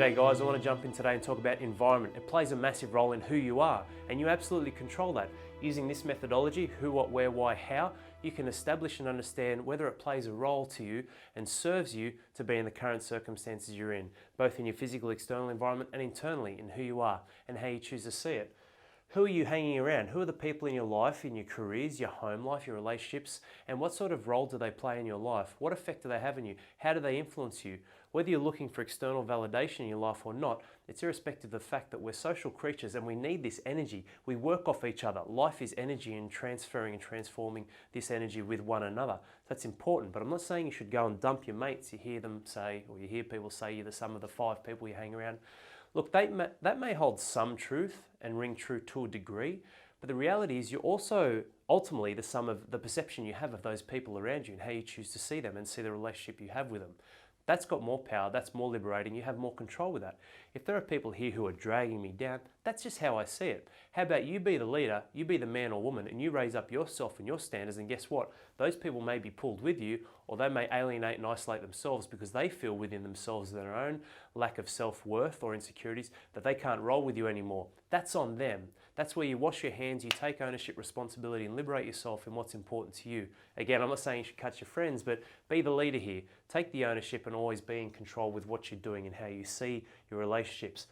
G'day guys, I want to jump in today and talk about environment. It plays a massive role in who you are, and you absolutely control that. Using this methodology, who, what, where, why, how, you can establish and understand whether it plays a role to you and serves you to be in the current circumstances you're in, both in your physical external environment and internally in who you are and how you choose to see it. Who are you hanging around? Who are the people in your life, in your careers, your home life, your relationships, and what sort of role do they play in your life? What effect do they have on you? How do they influence you? Whether you're looking for external validation in your life or not, it's irrespective of the fact that we're social creatures and we need this energy. We work off each other. Life is energy and transferring and transforming this energy with one another. That's important, but I'm not saying you should go and dump your mates. You hear them say, or you hear people say you're the sum of the 5 people you hang around. Look, that may hold some truth and ring true to a degree, but the reality is you're also ultimately the sum of the perception you have of those people around you and how you choose to see them and see the relationship you have with them. That's got more power, that's more liberating, you have more control with that. If there are people here who are dragging me down, that's just how I see it. How about you be the leader, you be the man or woman, and you raise up yourself and your standards, and guess what? Those people may be pulled with you, or they may alienate and isolate themselves because they feel within themselves their own lack of self-worth or insecurities that they can't roll with you anymore. That's on them. That's where you wash your hands, you take ownership, responsibility, and liberate yourself in what's important to you. Again, I'm not saying you should cut your friends, but be the leader here. Take the ownership and always be in control with what you're doing and how you see your relationships.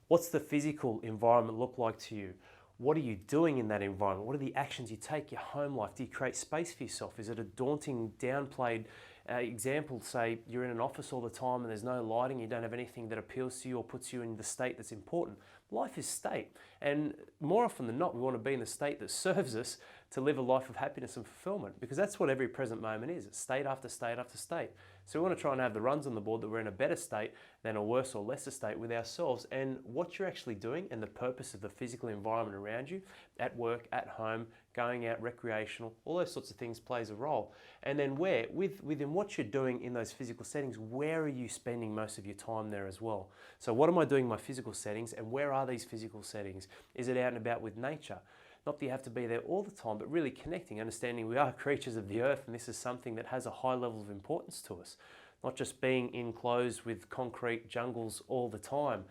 What's the physical environment look like to you? What are you doing in that environment? What are the actions you take? Your home life? Do you create space for yourself? Is it a daunting, downplayed example? Say you're in an office all the time and there's no lighting, you don't have anything that appeals to you or puts you in the state that's important. Life is state, and more often than not we want to be in the state that serves us to live a life of happiness and fulfillment, because that's what every present moment is. It's state after state after state. So we want to try and have the runs on the board that we're in a better state than a worse or lesser state with ourselves, and what you're actually doing and the purpose of the physical environment around you, at work, at home, going out, recreational, all those sorts of things plays a role. And then within what you're doing in those physical settings, where are you spending most of your time there as well? So what am I doing in my physical settings, and where are these physical settings? Is it out and about with nature? Not that you have to be there all the time, but really connecting, understanding we are creatures of the earth and this is something that has a high level of importance to us. Not just being enclosed with concrete jungles all the time.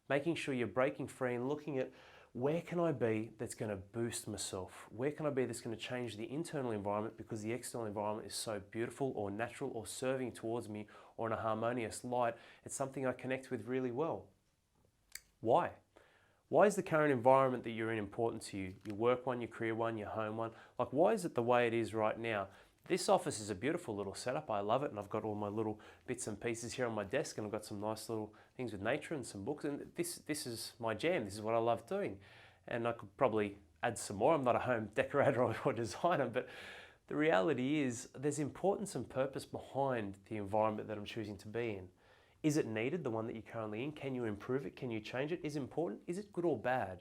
Making sure you're breaking free and looking at where can I be that's going to boost myself? Where can I be that's going to change the internal environment because the external environment is so beautiful or natural or serving towards me or in a harmonious light? It's something I connect with really well. Why? Why is the current environment that you're in important to you? Your work one, your career one, your home one? Like, why is it the way it is right now? This office is a beautiful little setup. I love it, and I've got all my little bits and pieces here on my desk, and I've got some nice little things with nature and some books, and this is my jam. This is what I love doing. And I could probably add some more. I'm not a home decorator or designer, but the reality is there's importance and purpose behind the environment that I'm choosing to be in. Is it needed, the one that you're currently in? Can you improve it? Can you change it? Is it important? Is it good or bad?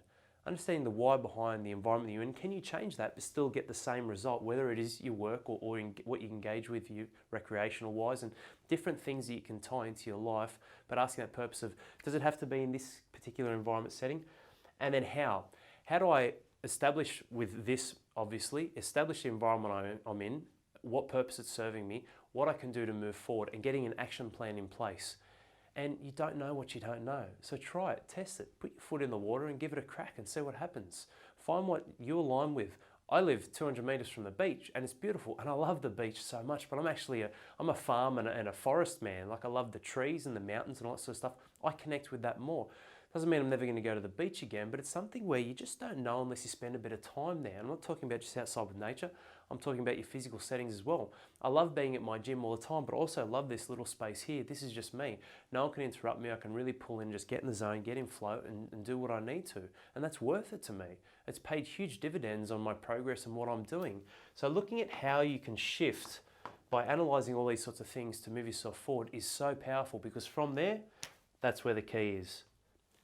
Understanding the why behind the environment you're in, can you change that but still get the same result, whether it is your work or what you engage with, you recreational wise, and different things that you can tie into your life, but asking that purpose of, does it have to be in this particular environment setting? And then how? How do I establish with this, obviously, establish the environment I'm in, what purpose it's serving me, what I can do to move forward, and getting an action plan in place. And you don't know what you don't know. So try it, test it, put your foot in the water and give it a crack and see what happens. Find what you align with. I live 200 meters from the beach and it's beautiful and I love the beach so much, but I'm a farm and a forest man. Like, I love the trees and the mountains and all that sort of stuff. I connect with that more. Doesn't mean I'm never going to go to the beach again, but it's something where you just don't know unless you spend a bit of time there. I'm not talking about just outside with nature. I'm talking about your physical settings as well. I love being at my gym all the time, but also love this little space here. This is just me. No one can interrupt me. I can really pull in, just get in the zone, get in flow and do what I need to. And that's worth it to me. It's paid huge dividends on my progress and what I'm doing. So looking at how you can shift by analyzing all these sorts of things to move yourself forward is so powerful, because from there, that's where the key is.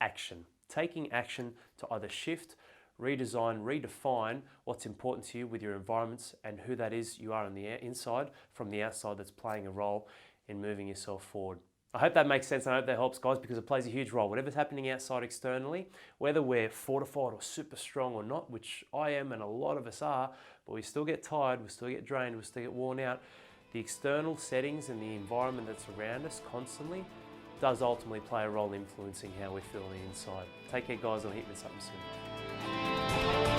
Action. Taking action to either shift, redesign, redefine what's important to you with your environments and who that is you are on the inside from the outside that's playing a role in moving yourself forward. I hope that makes sense and I hope that helps, guys, because it plays a huge role. Whatever's happening outside externally, whether we're fortified or super strong or not, which I am and a lot of us are, but we still get tired, we still get drained, we still get worn out. The external settings and the environment that's around us constantly does ultimately play a role in influencing how we feel on the inside. Take care guys, I'll hit you with something soon.